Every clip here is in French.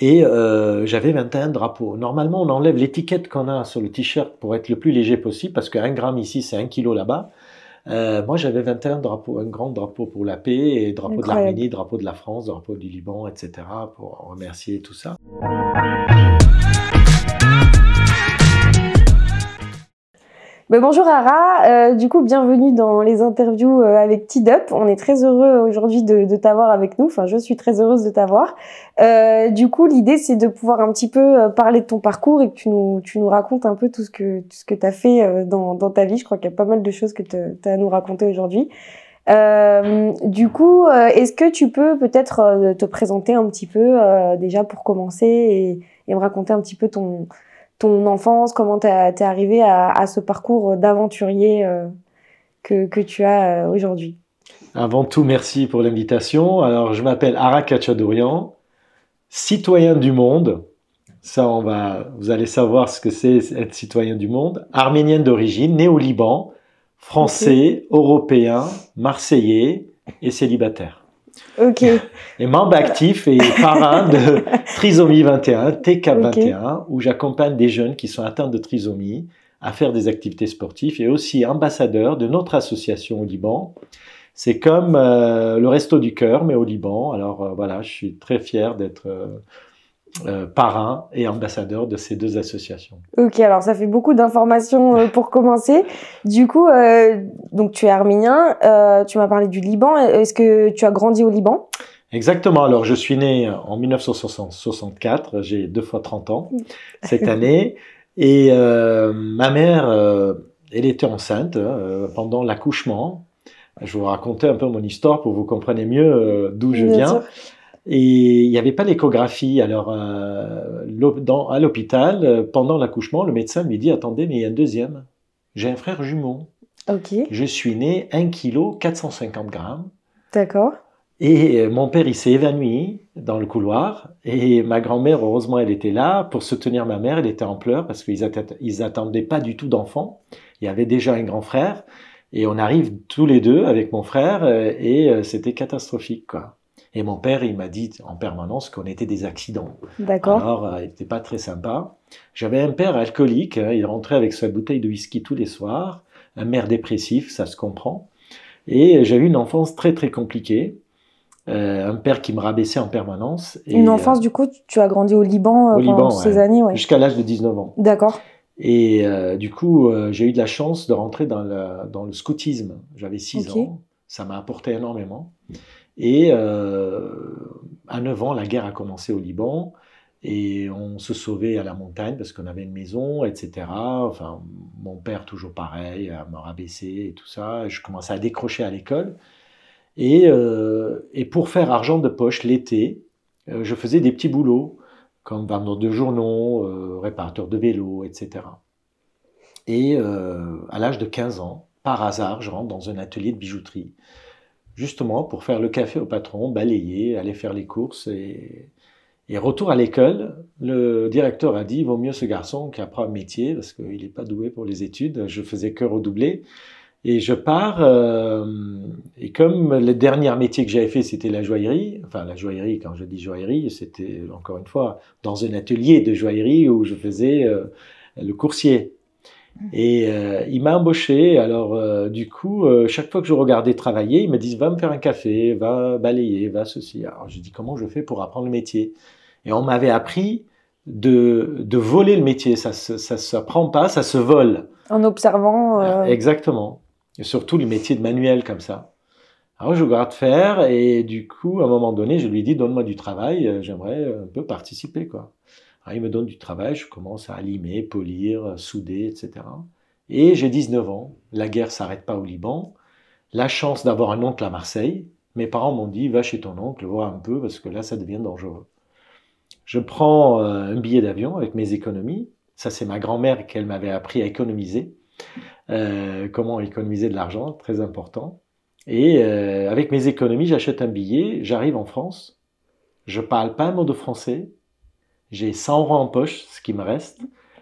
Et j'avais 21 drapeaux. Normalement, on enlève l'étiquette qu'on a sur le t-shirt pour être le plus léger possible, parce qu'un gramme ici, c'est 1 kilo là-bas. Moi, j'avais 21 drapeaux, un grand drapeau pour la paix, et drapeau de Incroyable. l'Arménie, drapeau de la France, drapeau du Liban, etc., pour remercier tout ça. Ben, bonjour Ara, du coup bienvenue dans les interviews avec Tidup. On est très heureux aujourd'hui de t'avoir avec nous, enfin je suis très heureuse de t'avoir. Du coup l'idée c'est de pouvoir un petit peu parler de ton parcours et que tu nous racontes un peu tout ce que tu as fait dans ta vie. Je crois qu'il y a pas mal de choses que tu as à nous raconter aujourd'hui. Du coup, est-ce que tu peux peut-être te présenter un petit peu déjà pour commencer et me raconter un petit peu ton enfance, comment t'es arrivé à ce parcours d'aventurier que tu as aujourd'hui. Avant tout, merci pour l'invitation. Alors, je m'appelle Ara Khatchadourian, citoyen du monde. Ça, vous allez savoir ce que c'est être citoyen du monde. Arménien d'origine, né au Liban, Ok, français, européen, marseillais et célibataire. ok, Et membre actif et parrain de Trisomie 21, TCAP ok. 21, où j'accompagne des jeunes qui sont atteints de trisomie à faire des activités sportives, et aussi ambassadeur de notre association au Liban. C'est comme le Resto du Cœur, mais au Liban. Alors voilà, je suis très fier d'être parrain et ambassadeur de ces deux associations. Ok, alors ça fait beaucoup d'informations pour commencer. Du coup, donc tu es arménien, tu m'as parlé du Liban. Est-ce que tu as grandi au Liban? Exactement. Alors, je suis né en 1964. J'ai 2 fois 30 ans cette année. Et ma mère, elle était enceinte pendant l'accouchement. Je vais vous raconter un peu mon histoire pour que vous compreniez mieux d'où je Bien sûr. viens. Et il n'y avait pas d'échographie. Alors, à l'hôpital, pendant l'accouchement, le médecin lui dit, attendez, mais il y a un deuxième. J'ai un frère jumeau. Ok, Je suis né 1 kg 450 grammes. d'accord. Et mon père, il s'est évanoui dans le couloir. Et ma grand-mère, heureusement, elle était là pour soutenir ma mère. Elle était en pleurs parce qu'ils attendaient pas du tout d'enfant. Il y avait déjà un grand frère. Et on arrive tous les deux avec mon frère et c'était catastrophique, quoi. Et mon père, il m'a dit en permanence qu'on était des accidents. D'accord. Alors, il n'était pas très sympa. J'avais un père alcoolique. Il rentrait avec sa bouteille de whisky tous les soirs. Un mère dépressif, ça se comprend. Et j'ai eu une enfance très, très compliquée. Un père qui me rabaissait en permanence. Une Et enfance, du coup, tu as grandi au Liban au pendant Liban, toutes ces ouais, années, ouais. jusqu'à l'âge de 19 ans. D'accord. Et du coup, j'ai eu de la chance de rentrer dans le scoutisme. J'avais 6 Ok. ans. Ça m'a apporté énormément. Et à 9 ans, la guerre a commencé au Liban. Et on se sauvait à la montagne parce qu'on avait une maison, etc. Enfin, mon père, toujours pareil, à me rabaisser et tout ça. Je commençais à décrocher à l'école. Et pour faire argent de poche l'été, je faisais des petits boulots, comme vendeur de journaux, réparateur de vélos, etc. Et à l'âge de 15 ans, par hasard, je rentre dans un atelier de bijouterie, justement pour faire le café au patron, balayer, aller faire les courses. Et retour à l'école, le directeur a dit, il vaut mieux ce garçon qui apprend un métier, parce qu'il n'est pas doué pour les études. Je faisais que redoubler. Et je pars, et comme le dernier métier que j'avais fait, c'était la joaillerie, enfin la joaillerie, quand je dis joaillerie, c'était encore une fois dans un atelier de joaillerie où je faisais le coursier. Et il m'a embauché, alors du coup, chaque fois que je regardais travailler, il me disait, va me faire un café, va balayer, va ceci. Alors je dis, comment je fais pour apprendre le métier? Et on m'avait appris de voler le métier, ça s'apprend pas, ça se vole. En observant. Exactement. Et surtout les métiers de manuel comme ça. Alors je regarde faire et du coup, à un moment donné, je lui dis, donne-moi du travail, j'aimerais un peu participer, quoi. Alors il me donne du travail, je commence à limer, polir, souder, etc. Et j'ai 19 ans, la guerre s'arrête pas au Liban, la chance d'avoir un oncle à Marseille. Mes parents m'ont dit, va chez ton oncle, voir un peu, parce que là, ça devient dangereux. Je prends un billet d'avion avec mes économies. Ça, c'est ma grand-mère qu'elle m'avait appris à économiser. Comment économiser de l'argent, très important. Et avec mes économies, j'achète un billet, j'arrive en France, je parle pas un mot de français, j'ai 100 euros en poche, ce qui me reste,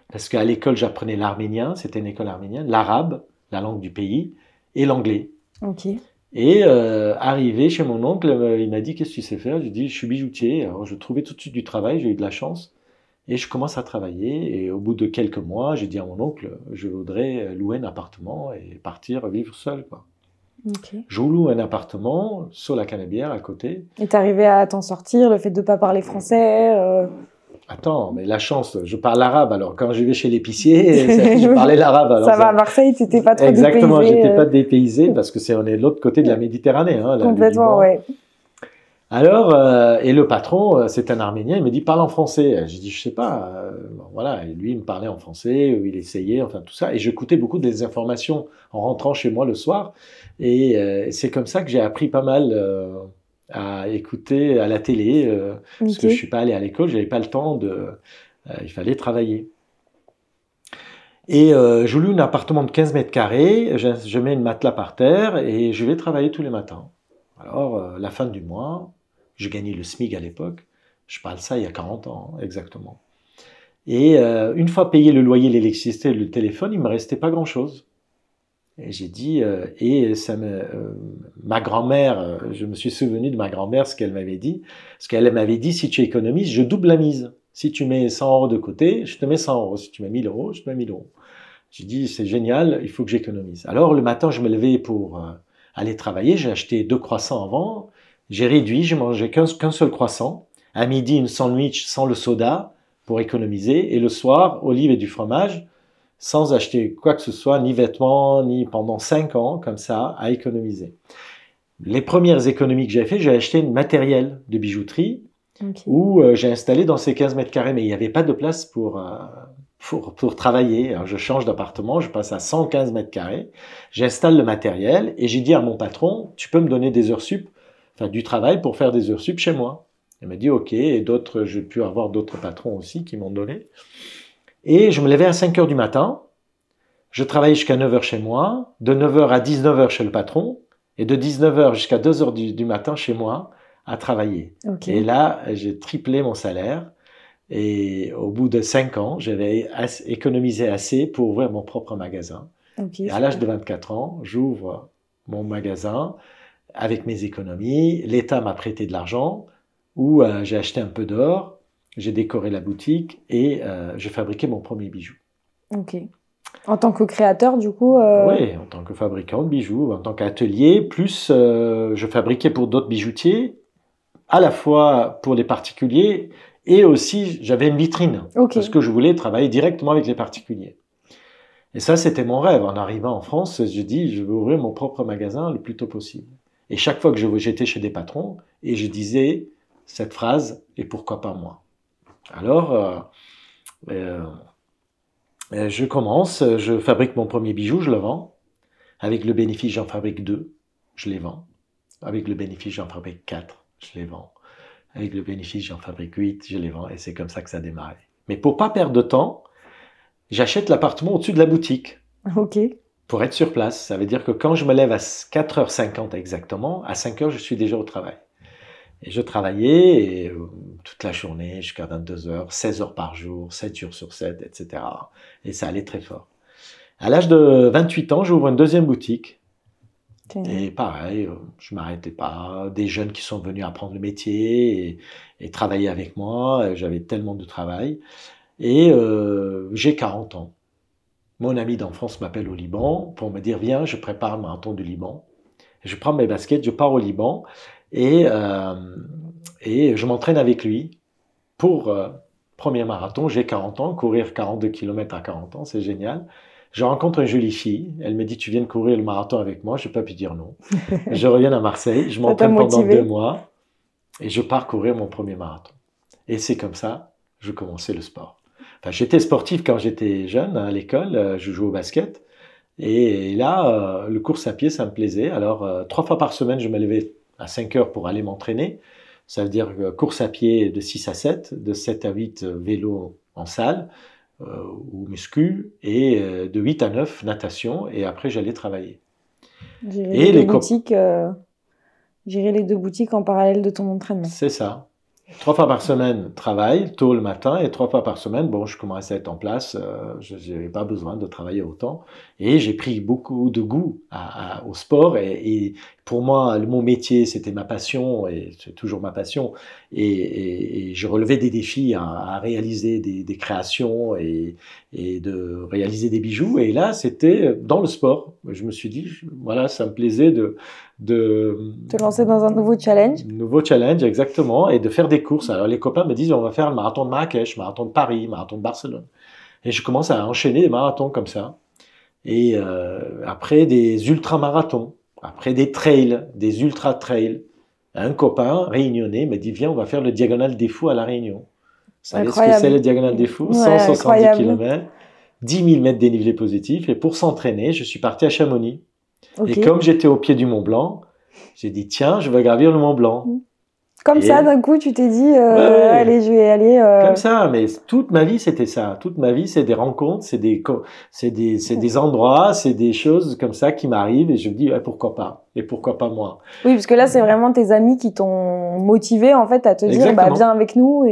parce qu'à l'école, j'apprenais l'arménien, c'était une école arménienne, l'arabe, la langue du pays, et l'anglais. Ok. Et arrivé chez mon oncle, il m'a dit, qu'est-ce que tu sais faire? J'ai dit, je suis bijoutier. Alors, je trouvais tout de suite du travail, j'ai eu de la chance. Et je commence à travailler. Et au bout de quelques mois, j'ai dit à mon oncle, je voudrais louer un appartement et partir vivre seul, quoi. Ok. Je loue un appartement sur la Canebière à côté. Et t'arrivais à t'en sortir, le fait de pas parler français Attends, mais la chance, je parle arabe. Alors quand je vais chez l'épicier, je parlais l'arabe. Alors Ça va, à Marseille, t'étais pas trop exactement, dépaysé. j'étais pas dépaysé parce que on est de l'autre côté de la Méditerranée, hein, le Complètement, Liban. ouais. Alors, et le patron, c'est un Arménien, il me dit parle en français. J'ai dit je sais pas, bon, voilà. Et lui, il me parlait en français, il essayait, enfin tout ça. Et j'écoutais beaucoup des informations en rentrant chez moi le soir. Et c'est comme ça que j'ai appris pas mal à écouter à la télé, parce que je suis pas allé à l'école, j'avais pas le temps il fallait travailler. Et je loue un appartement de 15 mètres carrés, je mets une matelas par terre et je vais travailler tous les matins. Alors, la fin du mois, je gagnais le SMIC à l'époque, je parle ça il y a 40 ans, exactement. Et une fois payé le loyer, l'électricité, le téléphone, il me restait pas grand-chose. Et j'ai dit, ma grand-mère, je me suis souvenu de ma grand-mère, ce qu'elle m'avait dit. Parce qu'elle m'avait dit, si tu économises, je double la mise. Si tu mets 100 euros de côté, je te mets 100 euros. Si tu mets 1000 euros, je te mets 1000 euros. J'ai dit, c'est génial, il faut que j'économise. Alors, le matin, je me levais pour aller travailler. J'ai acheté 2 croissants avant. J'ai réduit, je mangeais qu'un seul croissant. À midi, une sandwich sans le soda pour économiser. Et le soir, olives et du fromage, sans acheter quoi que ce soit, ni vêtements, ni pendant 5 ans, comme ça, à économiser. Les premières économies que j'ai fait, j'ai acheté un matériel de bijouterie où j'ai installé dans ces 15 mètres carrés, mais il n'y avait pas de place pour travailler. Alors, je change d'appartement, je passe à 115 mètres carrés, j'installe le matériel et j'ai dit à mon patron, tu peux me donner des heures sup, enfin du travail pour faire des heures sup chez moi. Il m'a dit ok, et d'autres, j'ai pu avoir d'autres patrons aussi qui m'ont donné. Et je me levais à 5 heures du matin, je travaillais jusqu'à 9 heures chez moi, de 9 heures à 19 heures chez le patron, et de 19 heures jusqu'à 2 heures du matin chez moi à travailler. Et là, j'ai triplé mon salaire. Et au bout de 5 ans, j'avais économisé assez pour ouvrir mon propre magasin. Et à l'âge de 24 ans, j'ouvre mon magasin avec mes économies. L'État m'a prêté de l'argent, où j'ai acheté un peu d'or, j'ai décoré la boutique et j'ai fabriqué mon premier bijou. Ok. En tant que créateur, du coup Oui, en tant que fabricant de bijoux, en tant qu'atelier, plus je fabriquais pour d'autres bijoutiers, à la fois pour les particuliers, et aussi j'avais une vitrine, parce que je voulais travailler directement avec les particuliers. Et ça, c'était mon rêve. En arrivant en France, je dis, je veux ouvrir mon propre magasin le plus tôt possible. Et chaque fois que j'étais chez des patrons, et je disais cette phrase, et pourquoi pas moi? Alors, je commence, je fabrique mon premier bijou, je le vends. Avec le bénéfice, j'en fabrique 2, je les vends. Avec le bénéfice, j'en fabrique 4, je les vends. Avec le bénéfice, j'en fabrique 8, je les vends. Et c'est comme ça que ça a démarré. Mais pour pas perdre de temps, j'achète l'appartement au-dessus de la boutique. Ok. Pour être sur place. Ça veut dire que quand je me lève à 4h50 exactement, à 5h, je suis déjà au travail. Et je travaillais et, toute la journée jusqu'à 22h, 16 heures par jour, 7 jours sur 7, etc. Et ça allait très fort. À l'âge de 28 ans, j'ouvre une deuxième boutique. Et pareil, je m'arrêtais pas. Des jeunes qui sont venus apprendre le métier et travailler avec moi. J'avais tellement de travail. Et j'ai 40 ans. Mon ami d'enfance m'appelle au Liban pour me dire, viens, je prépare le marathon du Liban. Je prends mes baskets, je pars au Liban et je m'entraîne avec lui pour premier marathon. J'ai 40 ans, courir 42 km à 40 ans, c'est génial. Je rencontre une jolie fille, elle me dit, tu viens de courir le marathon avec moi, je n'ai pas pu dire non. Je reviens à Marseille, je m'entraîne pendant 2 mois et je pars courir mon premier marathon. Et c'est comme ça, je commençais le sport. Enfin, j'étais sportif quand j'étais jeune à l'école, je jouais au basket. Et là, le course à pied, ça me plaisait. Alors, 3 fois par semaine, je me levais à 5 heures pour aller m'entraîner. Ça veut dire course à pied de 6 à 7, de 7 à 8 vélo en salle ou muscu, et de 8 à 9 natation. Et après, j'allais travailler. Gérer les 2 boutiques en parallèle de ton entraînement. C'est ça. 3 fois par semaine, travail, tôt le matin, et 3 fois par semaine, bon, je commençais à être en place, je n'avais pas besoin de travailler autant, et j'ai pris beaucoup de goût au sport, et pour moi, mon métier, c'était ma passion, et c'est toujours ma passion. Et je relevais des défis à réaliser des créations et de réaliser des bijoux. Et là, c'était dans le sport. Je me suis dit, voilà, ça me plaisait de Te lancer dans un nouveau challenge. nouveau challenge, exactement, et de faire des courses. Alors les copains me disent, on va faire le marathon de Marrakech, marathon de Paris, marathon de Barcelone. Et je commence à enchaîner des marathons comme ça. Et après des ultramarathons, après des trails, des ultra-trails. Un copain réunionnais me dit, viens, on va faire le Diagonale des Fous à La Réunion. Vous savez ce que c'est le Diagonale des Fous? Ouais, 170 incroyable. km, 10 000 mètres dénivelé positif. Et pour s'entraîner, je suis parti à Chamonix. Ok. Et comme j'étais au pied du Mont Blanc, j'ai dit, tiens, je vais gravir le Mont Blanc. Comme Et ça, d'un coup, tu t'es dit, ouais, allez, je vais aller. comme ça, mais toute ma vie, c'était ça. Toute ma vie, c'est des rencontres, c'est des endroits, c'est des choses comme ça qui m'arrivent et je me dis, ouais, pourquoi pas? Et pourquoi pas moi? Oui, parce que là, c'est vraiment tes amis qui t'ont motivé, en fait, à te dire, bah, Exactement. viens avec nous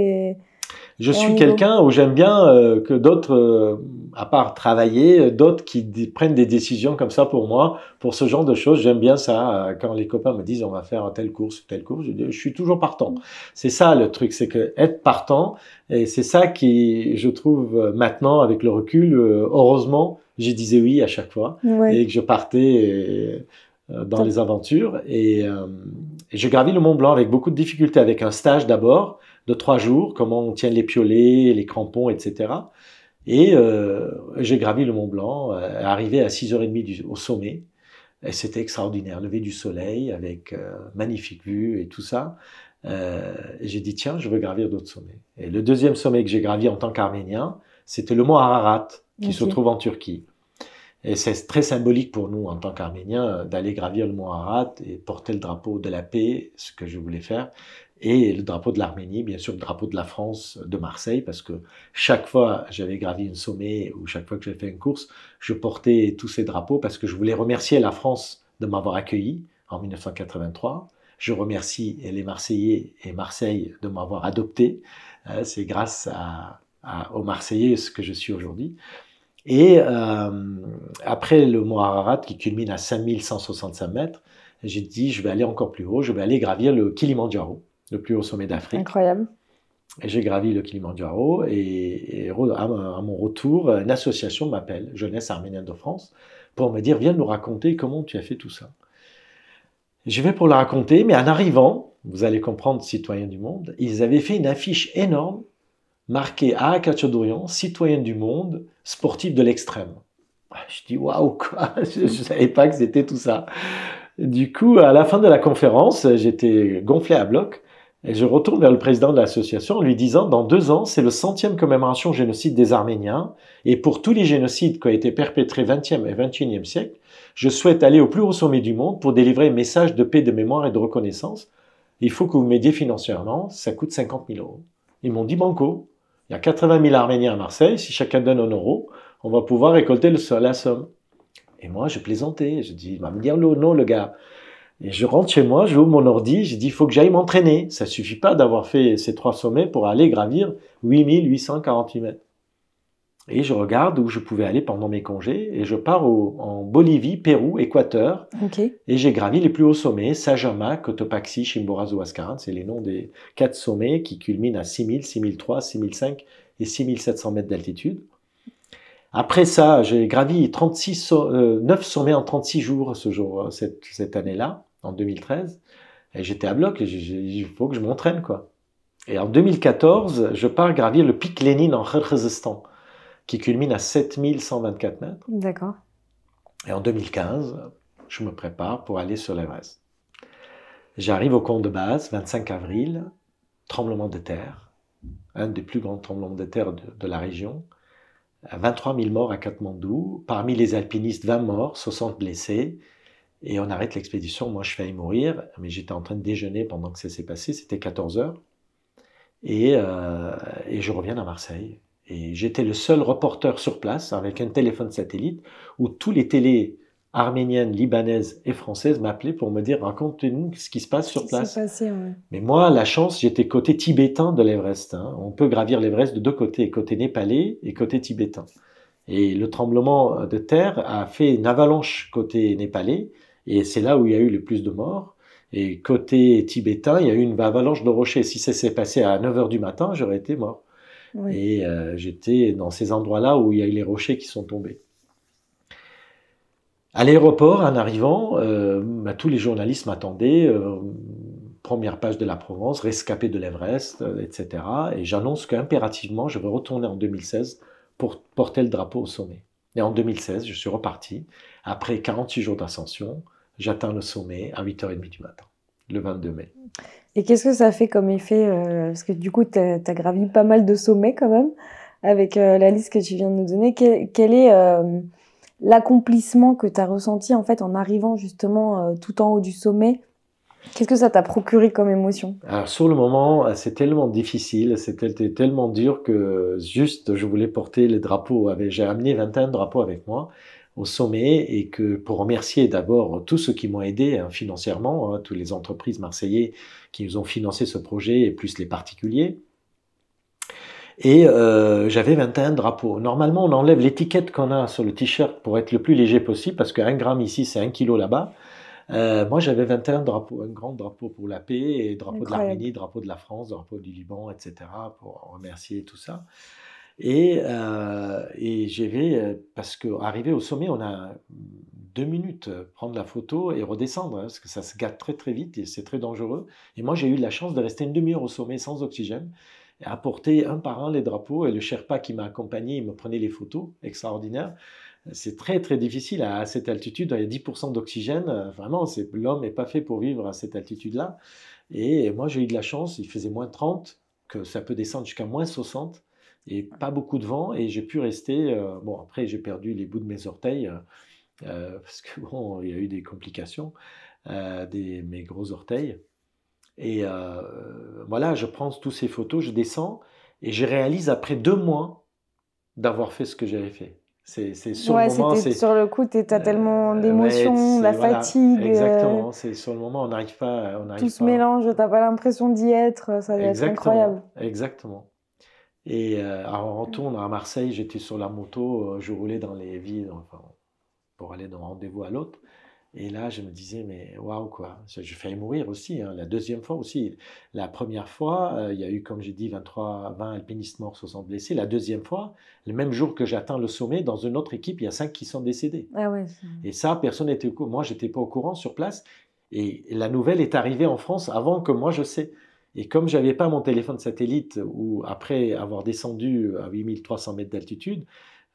Je on suis y quelqu'un où j'aime bien que d'autres, à part travailler, d'autres qui prennent des décisions comme ça pour moi, pour ce genre de choses. J'aime bien ça. Quand les copains me disent on va faire telle course, je suis toujours partant. C'est ça le truc, c'est que être partant, et c'est ça qui, je trouve, maintenant avec le recul, heureusement, j'ai disais oui à chaque fois Ouais. et que je partais dans les aventures. Et je gravis le Mont Blanc avec beaucoup de difficultés, avec un stage d'abord de 3 jours, comment on tient les piolets, les crampons, etc. Et j'ai gravi le Mont Blanc, arrivé à 6h30 au sommet. Et c'était extraordinaire, lever du soleil avec magnifique vue et tout ça. Et j'ai dit, tiens, je veux gravir d'autres sommets. Et le deuxième sommet que j'ai gravi en tant qu'Arménien, c'était le mont Ararat, qui se trouve en Turquie. Et c'est très symbolique pour nous, en tant qu'Arméniens, d'aller gravir le mont Ararat et porter le drapeau de la paix, ce que je voulais faire, et le drapeau de l'Arménie, bien sûr le drapeau de la France, de Marseille, parce que chaque fois j'avais gravi un sommet ou chaque fois que j'avais fait une course, je portais tous ces drapeaux parce que je voulais remercier la France de m'avoir accueilli en 1983. Je remercie les Marseillais et Marseille de m'avoir adopté. C'est grâce aux Marseillais ce que je suis aujourd'hui. Et après le mont Ararat qui culmine à 5165 mètres, j'ai dit je vais aller encore plus haut, je vais aller gravir le Kilimandjaro, le plus haut sommet d'Afrique. Incroyable. Et j'ai gravi le Kilimandjaro et à mon retour, une association m'appelle, Jeunesse Arménienne de France, pour me dire viens nous raconter comment tu as fait tout ça. Je vais pour la raconter, mais en arrivant, vous allez comprendre, citoyens du monde, ils avaient fait une affiche énorme marquée Ara Khatchadourian, citoyenne du monde, sportif de l'extrême. Je dis waouh quoi, je ne savais pas que c'était tout ça. Du coup, à la fin de la conférence, j'étais gonflé à bloc et je retourne vers le président de l'association en lui disant dans 2 ans, c'est le 100e commémoration génocide des Arméniens et pour tous les génocides qui ont été perpétrés 20e et 21e siècle, je souhaite aller au plus haut sommet du monde pour délivrer un message de paix, de mémoire et de reconnaissance. Il faut que vous m'aidiez financièrement, ça coûte 50 000 euros. Ils m'ont dit banco. Il y a 80 000 Arméniens à Marseille, si chacun donne 1 euro, on va pouvoir récolter la somme. Et moi, je plaisantais, je dis, il va me dire non, le gars. Et je rentre chez moi, je ouvre mon ordi, je dis, il faut que j'aille m'entraîner. Ça suffit pas d'avoir fait ces 3 sommets pour aller gravir 8848 mètres. Et je regarde où je pouvais aller pendant mes congés, et je pars en Bolivie, Pérou, Équateur, et j'ai gravi les plus hauts sommets, Sajama, Cotopaxi, Chimborazo, Huascarán, c'est les noms des 4 sommets qui culminent à 6000, 6003, 6005 et 6700 mètres d'altitude. Après ça, j'ai gravi 9 sommets en 36 jours cette année-là, en 2013, et j'étais à bloc, il faut que je m'entraîne, quoi. Et en 2014, je pars gravir le pic Lénine en Kyrgyzstan, qui culmine à 7124 mètres. D'accord. Et en 2015, je me prépare pour aller sur l'Everest. J'arrive au camp de base, 25 avril, tremblement de terre, un des plus grands tremblements de terre de la région, 23 000 morts à Katmandou, parmi les alpinistes 20 morts, 60 blessés, et on arrête l'expédition. Moi je faillis mourir, mais j'étais en train de déjeuner pendant que ça s'est passé, c'était 14 heures, et je reviens à Marseille. Et j'étais le seul reporter sur place avec un téléphone satellite où tous les télés arméniennes, libanaises et françaises m'appelaient pour me dire raconte-nous ce qui se passe sur place. Passé, ouais. Mais moi, la chance, j'étais côté tibétain de l'Everest. On peut gravir l'Everest de 2 côtés, côté népalais et côté tibétain. Et le tremblement de terre a fait une avalanche côté népalais Et c'est là où il y a eu le plus de morts. Et côté tibétain, il y a eu une avalanche de rochers. Si ça s'est passé à 9 heures du matin, j'aurais été mort. Oui. Et j'étais dans ces endroits-là où il y a eu les rochers qui sont tombés. À l'aéroport, en arrivant, tous les journalistes m'attendaient. Première page de la Provence, rescapé de l'Everest, etc. Et j'annonce qu'impérativement, je veux retourner en 2016 pour porter le drapeau au sommet. Et en 2016, je suis reparti. Après 46 jours d'ascension, j'atteins le sommet à 8h30 du matin, le 22 mai. Et qu'est-ce que ça fait comme effet parce que du coup, tu as gravi pas mal de sommets quand même, avec la liste que tu viens de nous donner. Quel est l'accomplissement que tu as ressenti en fait en arrivant justement tout en haut du sommet? Qu'est-ce que ça t'a procuré comme émotion? Alors sur le moment, c'est tellement difficile, c'était tellement dur que juste je voulais porter les drapeaux. J'ai amené 21 drapeaux avec moi au sommet et que pour remercier d'abord tous ceux qui m'ont aidé financièrement, toutes les entreprises marseillaises qui nous ont financé ce projet et plus les particuliers. Et j'avais 21 drapeaux. Normalement, on enlève l'étiquette qu'on a sur le t-shirt pour être le plus léger possible parce qu'un gramme ici, c'est 1 kilo là-bas. Moi, j'avais 21 drapeaux, un grand drapeau pour la paix, et drapeau de Incroyable. l'Arménie, drapeau de la France, drapeau du Liban, etc., pour remercier tout ça. Et j'y vais, parce qu'arrivé au sommet, on a 2 minutes, prendre la photo et redescendre, parce que ça se gâte très très vite et c'est très dangereux. Et moi, j'ai eu la chance de rester une demi-heure au sommet sans oxygène, et apporter un par un les drapeaux, et le Sherpa qui m'a accompagné, il me prenait les photos, extraordinaire. C'est très très difficile à cette altitude, il y a 10% d'oxygène, vraiment, l'homme n'est pas fait pour vivre à cette altitude-là. Et moi j'ai eu de la chance, il faisait -30, que ça peut descendre jusqu'à -60, et pas beaucoup de vent, et j'ai pu rester, bon après j'ai perdu les bouts de mes orteils, parce que bon, il y a eu des complications, mes gros orteils. Et voilà, je prends tous ces photos, je descends, et je réalise après 2 mois d'avoir fait ce que j'avais fait. C'est sur le Ouais, moment, c'était sur le coup, t'as tellement ouais, d'émotions, la voilà, fatigue, exactement. C'est sur le moment, on tout n'arrive se pas. mélange, t'as pas l'impression d'y être, ça doit être incroyable. Exactement, exactement. Et alors on retourne à Marseille, j'étais sur la moto, je roulais dans les villes, enfin, pour aller d'un rendez-vous à l'autre. Et là, je me disais, mais waouh, quoi. J'ai failli mourir aussi, hein, la deuxième fois aussi. La première fois, il y a eu, comme j'ai dit, 20 alpinistes morts, 60 blessés. La deuxième fois, le même jour que j'atteins le sommet, dans une autre équipe, il y a 5 qui sont décédés. Ah ouais. Et ça, personne n'était au courant. Moi, j'étais pas au courant sur place. Et la nouvelle est arrivée en France avant que moi je sais. Et comme j'avais pas mon téléphone satellite, ou après avoir descendu à 8300 mètres d'altitude,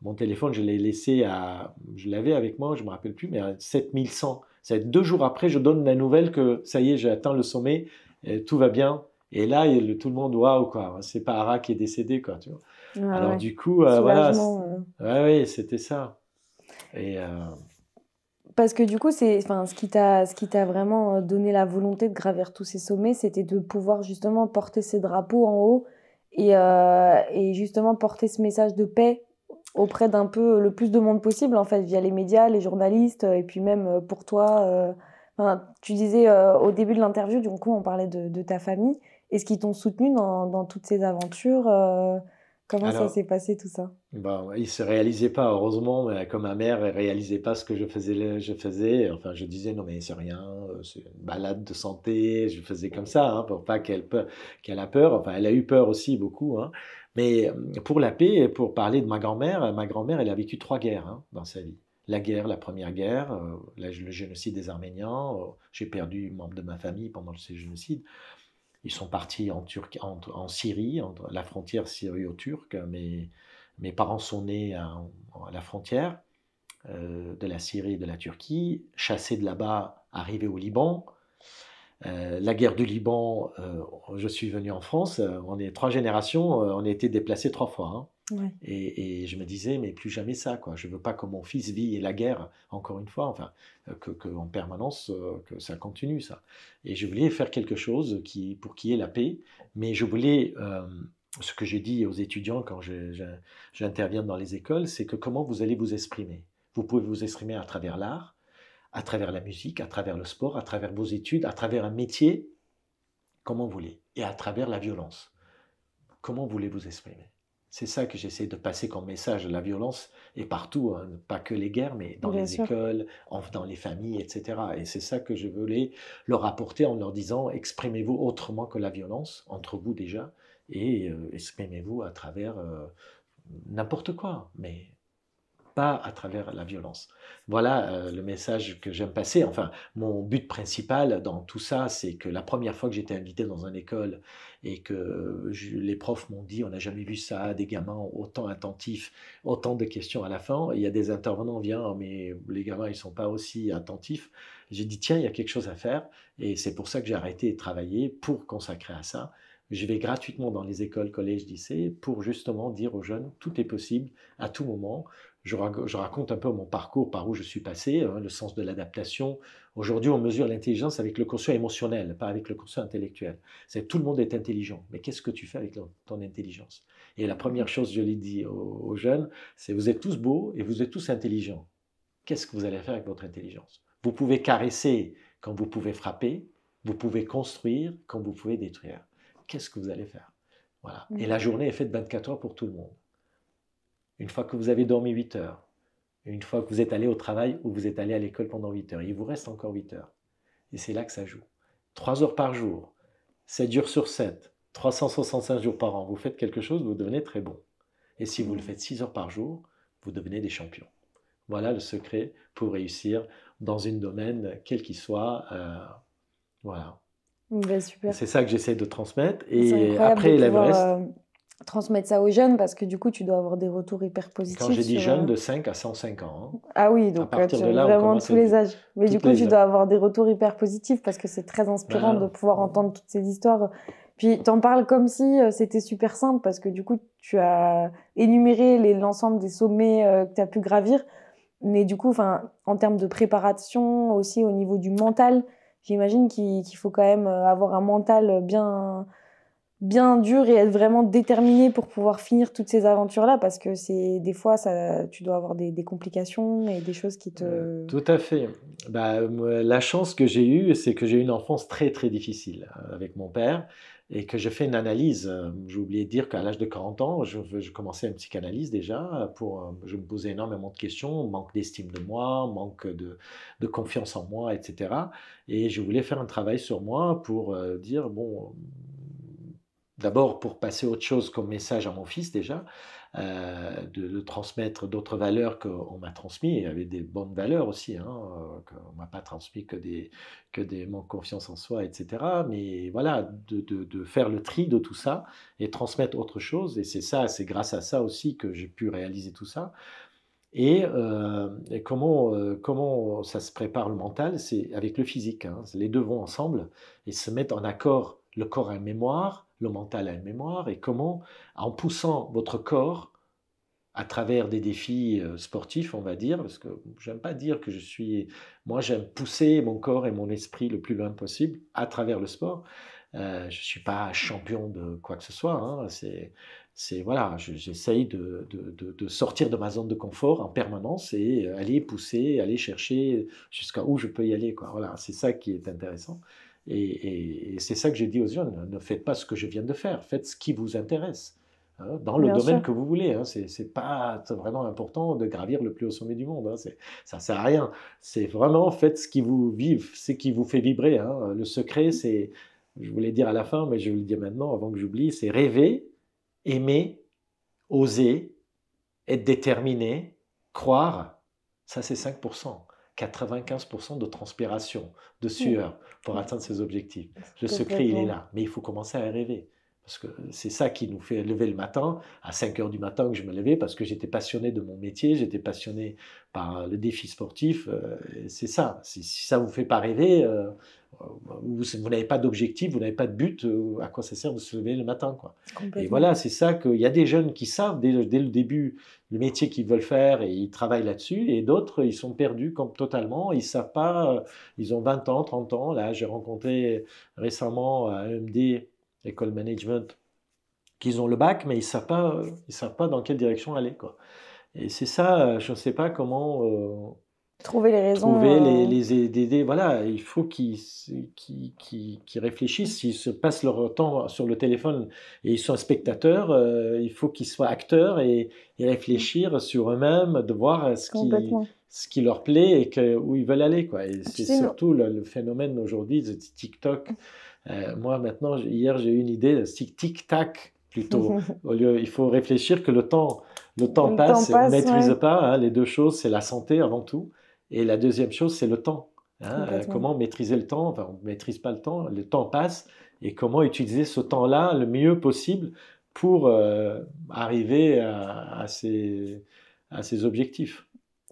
mon téléphone, je l'avais avec moi, je me rappelle plus, mais à 7100. Ça va être 2 jours après, je donne la nouvelle que ça y est, j'ai atteint le sommet, et tout va bien. Et là, tout le monde, waouh, quoi. C'est pas Ara qui est décédé, quoi, tu vois. Ah Alors ouais. du coup, voilà, Soulagement. ouais, ouais, c'était ça. Et Parce que du coup, enfin, ce qui t'a vraiment donné la volonté de gravir tous ces sommets, c'était de pouvoir justement porter ces drapeaux en haut et justement porter ce message de paix auprès d'un peu le plus de monde possible, en fait, via les médias, les journalistes, et puis même pour toi. Enfin, tu disais au début de l'interview, du coup, on parlait de ta famille. Est-ce qu'ils t'ont soutenu dans toutes ces aventures? Comment ça alors, s'est passé tout ça? bah, ouais, il se réalisait pas, heureusement, mais comme ma mère, elle réalisait pas ce que je faisais. Enfin, je disais, non, mais c'est rien, c'est une balade de santé. Je faisais comme ça, hein, pour pas qu'elle a peur. Enfin, elle a eu peur aussi, beaucoup, hein. Mais pour la paix, et pour parler de ma grand-mère, elle a vécu 3 guerres, hein, dans sa vie. La première guerre, le génocide des Arméniens. J'ai perdu un membre de ma famille pendant ce génocide. Ils sont partis en Syrie, la frontière syrio-turque. Mes parents sont nés à la frontière de la Syrie et de la Turquie, chassés de là-bas, arrivés au Liban. La guerre du Liban, je suis venu en France, on est 3 générations, on a été déplacés 3 fois, hein. Ouais. Et je me disais, mais plus jamais ça, quoi. Je veux pas que mon fils vit la guerre, encore une fois, enfin, en permanence, que ça continue, ça. Et je voulais faire quelque chose pour qu'il y ait la paix, mais je voulais, ce que j'ai dit aux étudiants quand j'interviens dans les écoles, c'est que comment vous allez vous exprimer. Vous pouvez vous exprimer à travers l'art, à travers la musique, à travers le sport, à travers vos études, à travers un métier, comment vous voulez, et à travers la violence. Comment voulez vous exprimer? C'est ça que j'essaie de passer comme message. La violence est partout, hein, pas que les guerres, mais dans Bien les sûr. écoles, dans les familles, etc. Et c'est ça que je voulais leur apporter en leur disant, exprimez-vous autrement que la violence, entre vous déjà, et exprimez-vous à travers n'importe quoi, mais pas à travers la violence. Voilà le message que j'aime passer. Enfin, mon but principal dans tout ça, c'est que la première fois que j'étais invité dans une école et que les profs m'ont dit, on n'a jamais vu ça, des gamins autant attentifs, autant de questions à la fin. Il y a des intervenants, viennent, mais les gamins, ils sont pas aussi attentifs. J'ai dit, tiens, il y a quelque chose à faire. Et c'est pour ça que j'ai arrêté de travailler pour consacrer à ça. Je vais gratuitement dans les écoles, collèges, lycées pour justement dire aux jeunes, tout est possible à tout moment. Je raconte un peu mon parcours, par où je suis passé, hein, le sens de l'adaptation. Aujourd'hui, on mesure l'intelligence avec le quotient émotionnel, pas avec le quotient intellectuel. C'est tout le monde est intelligent, mais qu'est-ce que tu fais avec ton intelligence? Et la première chose, je l'ai dit aux jeunes, c'est vous êtes tous beaux et vous êtes tous intelligents. Qu'est-ce que vous allez faire avec votre intelligence? Vous pouvez caresser quand vous pouvez frapper, vous pouvez construire quand vous pouvez détruire. Qu'est-ce que vous allez faire? Voilà. Et la journée est faite 24 heures pour tout le monde. Une fois que vous avez dormi 8 heures, une fois que vous êtes allé au travail ou vous êtes allé à l'école pendant 8 heures, il vous reste encore 8 heures. Et c'est là que ça joue. 3 heures par jour, 7 jours sur 7, 365 jours par an, vous faites quelque chose, vous devenez très bon. Et si vous le faites 6 heures par jour, vous devenez des champions. Voilà le secret pour réussir dans un domaine, quel qu'il soit. Voilà. Ben, super. C'est ça que j'essaie de transmettre. C'est Et incroyable après de l'Everest, pouvoir transmettre ça aux jeunes parce que du coup, tu dois avoir des retours hyper quand positifs j'ai dit sur. jeunes, de 5 à 105 ans. Hein. Ah oui, À donc partir tu de as là, on vraiment commence tous à les âges. Mais du toutes coup, les tu âges. dois avoir des retours hyper positifs parce que c'est très inspirant de Ben, pouvoir entendre toutes ces histoires. Puis t'en parles comme si c'était super simple parce que du coup, tu as énuméré l'ensemble des sommets que tu as pu gravir. Mais du coup, enfin, en termes de préparation, aussi au niveau du mental, j'imagine qu'il faut quand même avoir un mental bien dur et être vraiment déterminé pour pouvoir finir toutes ces aventures-là parce que c'est des fois ça, tu dois avoir des complications et des choses qui te. tout à fait. Bah, moi, la chance que j'ai eue, c'est que j'ai eu une enfance très très difficile avec mon père et que je fais une analyse. J'ai oublié de dire qu'à l'âge de 40 ans, je commençais une psychanalyse déjà. Je me posais énormément de questions, manque d'estime de moi, manque de confiance en moi, etc. Et je voulais faire un travail sur moi pour dire, bon, d'abord pour passer autre chose comme message à mon fils déjà, de transmettre d'autres valeurs qu'on m'a transmis, et avec des bonnes valeurs aussi, hein, qu'on m'a pas transmis que des manques de confiance en soi, etc. Mais voilà, de faire le tri de tout ça et transmettre autre chose. Et c'est ça, c'est grâce à ça aussi que j'ai pu réaliser tout ça. Et comment ça se prépare le mental? C'est avec le physique. Hein. Les deux vont ensemble et se mettent en accord. Le corps a une mémoire, le mental a une mémoire. Et comment, en poussant votre corps à travers des défis sportifs, on va dire, parce que j'aime pas dire que je suis. Moi, j'aime pousser mon corps et mon esprit le plus loin possible à travers le sport. Je ne suis pas champion de quoi que ce soit. Hein. Voilà, j'essaye de sortir de ma zone de confort en permanence et aller pousser, aller chercher jusqu'à où je peux y aller. Quoi. Voilà, c'est ça qui est intéressant. Et c'est ça que j'ai dit aux jeunes, ne faites pas ce que je viens de faire, faites ce qui vous intéresse. Hein, dans le Bien domaine sûr. que vous voulez. Hein. C'est pas vraiment important de gravir le plus haut sommet du monde. Hein. Ça sert à rien. C'est vraiment faites ce qui vous vive, ce qui vous fait vibrer. Hein. Le secret, c'est, je voulais dire à la fin, mais je vais le dire maintenant avant que j'oublie, c'est rêver, aimer, oser, être déterminé, croire. Ça, c'est 5%. 95% de transpiration, de sueur pour atteindre ses objectifs. Le secret, il est Complètement. là. Mais il faut commencer à rêver. Parce que c'est ça qui nous fait lever le matin, à 5 heures du matin que je me levais, parce que j'étais passionné de mon métier, j'étais passionné par le défi sportif. C'est ça. Si ça ne vous fait pas rêver, vous n'avez pas d'objectif, vous n'avez pas de but, à quoi ça sert de se lever le matin, quoi. Et Complètement. voilà, c'est ça qu'il y a des jeunes qui savent dès le début le métier qu'ils veulent faire et ils travaillent là-dessus, et d'autres, ils sont perdus comme totalement, ils savent pas, ils ont 20 ans, 30 ans. Là, j'ai rencontré récemment à EMD, École Management, qu'ils ont le bac, mais ils savent pas dans quelle direction aller, quoi. Et c'est ça, je ne sais pas comment Trouver les raisons. trouver voilà, il faut qu'ils réfléchissent. S'ils se passent leur temps sur le téléphone et ils sont spectateurs, il faut qu'ils soient acteurs et réfléchir sur eux-mêmes, de voir Complètement. ce qui leur plaît et où ils veulent aller, quoi. Et Tu c'est sais, non. surtout le phénomène aujourd'hui de TikTok. Moi, maintenant, hier, j'ai eu une idée de tic-tac plutôt. Au lieu, il faut réfléchir que le temps Le temps passe et on ne passe, maîtrise ouais, pas, hein. Les deux choses, c'est la santé avant tout. Et la deuxième chose, c'est le temps, hein. complètement. Comment maîtriser le temps? Enfin, on ne maîtrise pas le temps passe. Et comment utiliser ce temps-là le mieux possible pour arriver à ses objectifs.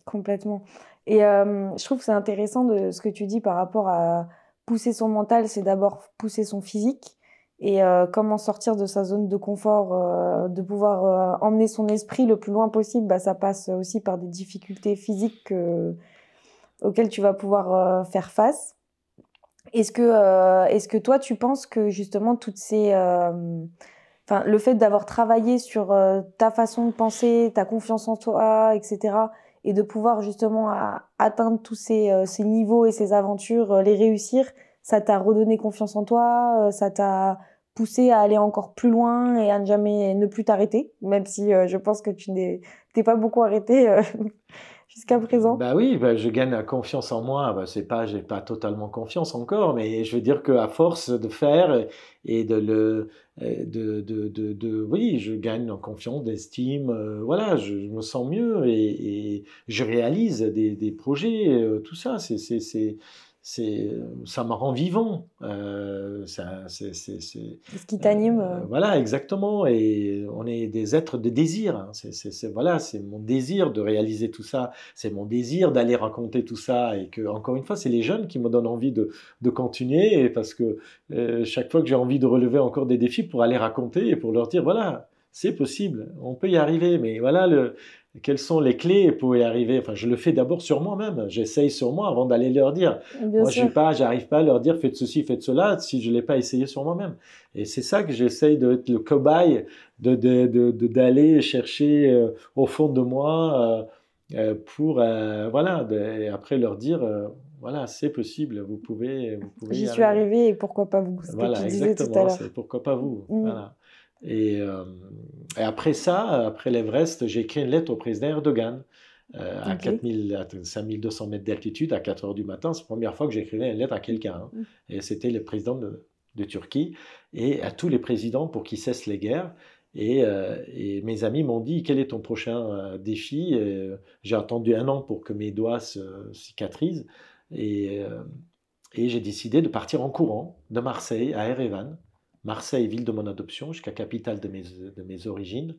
Complètement. Et je trouve que c'est intéressant de ce que tu dis par rapport à pousser son mental, c'est d'abord pousser son physique. Et comment sortir de sa zone de confort, de pouvoir emmener son esprit le plus loin possible, bah, ça passe aussi par des difficultés physiques auxquelles tu vas pouvoir faire face. Est-ce que toi, tu penses que justement toutes ces, enfin, le fait d'avoir travaillé sur ta façon de penser, ta confiance en toi, etc., et de pouvoir justement atteindre tous ces niveaux et ces aventures, les réussir, ça t'a redonné confiance en toi, ça t'a poussé à aller encore plus loin et à ne plus t'arrêter, même si je pense que t'es pas beaucoup arrêté jusqu'à présent. Bah oui, bah je gagne la confiance en moi. Bah c'est pas, j'ai pas totalement confiance encore, mais je veux dire qu'à force de faire et oui, je gagne en confiance, d'estime. Voilà, je me sens mieux et je réalise des projets. Tout ça, ça me rend vivant. C'est ce qui t'anime. Voilà, exactement. Et on est des êtres de désir, hein. Voilà, c'est mon désir de réaliser tout ça. C'est mon désir d'aller raconter tout ça. Et que, encore une fois, c'est les jeunes qui me donnent envie de continuer. Et parce que chaque fois que j'ai envie de relever encore des défis pour aller raconter et pour leur dire, voilà, c'est possible, on peut y arriver. Mais voilà, quelles sont les clés pour y arriver? Enfin, je le fais d'abord sur moi-même. J'essaye sur moi avant d'aller leur dire. Bien Moi, sûr. j'arrive pas à leur dire faites ceci, faites cela si je l'ai pas essayé sur moi-même. Et c'est ça que j'essaye d'être le cobaye, d'aller chercher au fond de moi pour voilà, et après leur dire voilà, c'est possible, vous pouvez J'y y suis arriver. arrivée et pourquoi pas vous, ce que tu Voilà, disais tout à exactement. l'heure. C'est pourquoi pas vous. Mm. Voilà. Et, euh, et après ça, après l'Everest, j'ai écrit une lettre au président Erdogan à Ok. 4000, à 5200 mètres d'altitude, à 4 heures du matin. C'est la première fois que j'écrivais une lettre à quelqu'un, hein. Et c'était le président de Turquie et à tous les présidents pour qu'ils cessent les guerres. Et mes amis m'ont dit, quel est ton prochain défi? J'ai attendu un an pour que mes doigts se cicatrisent. Et, euh, et j'ai décidé de partir en courant de Marseille à Erevan. Marseille, ville de mon adoption, jusqu'à capitale de mes origines,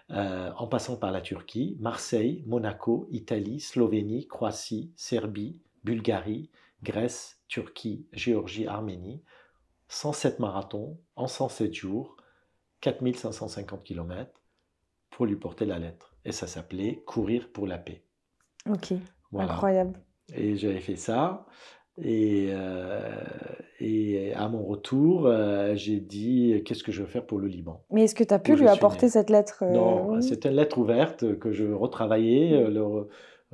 en passant par la Turquie, Marseille, Monaco, Italie, Slovénie, Croatie, Serbie, Bulgarie, Grèce, Turquie, Géorgie, Arménie, 107 marathons en 107 jours, 4550 km pour lui porter la lettre. Et ça s'appelait Courir pour la paix. Ok. Voilà. Incroyable. Et j'avais fait ça. Et, à mon retour, j'ai dit qu'est-ce que je veux faire pour le Liban, Mais est-ce que tu as pu où je lui suis né. apporter cette lettre Non, c'était une lettre ouverte que je retravaillais,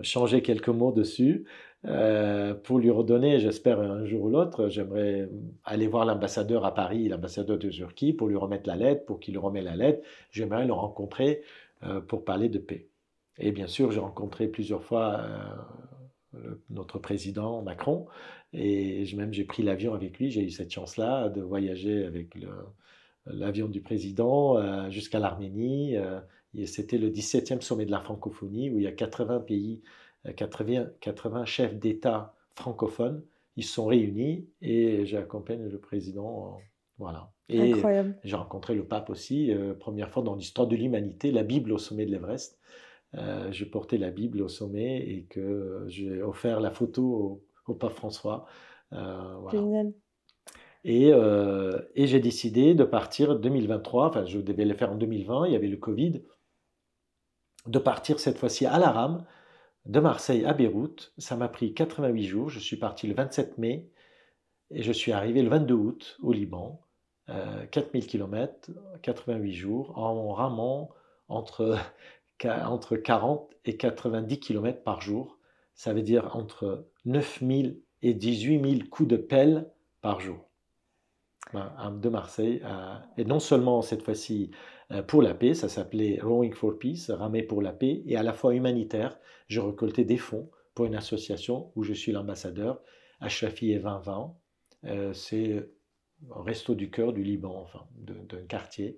changer quelques mots dessus pour lui redonner, j'espère un jour ou l'autre, j'aimerais aller voir l'ambassadeur à Paris, l'ambassadeur de Turquie, pour lui remettre la lettre, pour qu'il lui remette la lettre. J'aimerais le rencontrer pour parler de paix. Et bien sûr, j'ai rencontré plusieurs fois notre président Macron, et même j'ai pris l'avion avec lui. J'ai eu cette chance-là de voyager avec l'avion du président jusqu'à l'Arménie. Et c'était le 17e sommet de la francophonie où il y a 80 pays, 80 chefs d'État francophones. Ils se sont réunis et j'accompagne le président. Voilà. Et incroyable. j'ai rencontré le pape aussi, première fois dans l'histoire de l'humanité, la Bible au sommet de l'Everest. Je portais la Bible au sommet et que j'ai offert la photo au pape François. Voilà. Génial. Et j'ai décidé de partir 2023, enfin je devais le faire en 2020, il y avait le Covid, de partir cette fois-ci à la rame, de Marseille à Beyrouth. Ça m'a pris 88 jours, je suis parti le 27 mai et je suis arrivé le 22 août au Liban, 4000 km, 88 jours, en ramant entre, entre 40 et 90 km par jour. ça veut dire entre 9000 et 18 000 coups de pelle par jour. De Marseille. Et non seulement cette fois-ci pour la paix, ça s'appelait Rowing for Peace, ramer pour la paix, et à la fois humanitaire. Je récoltais des fonds pour une association où je suis l'ambassadeur, Ashrafi et 2020. C'est un resto du cœur du Liban, enfin, d'un quartier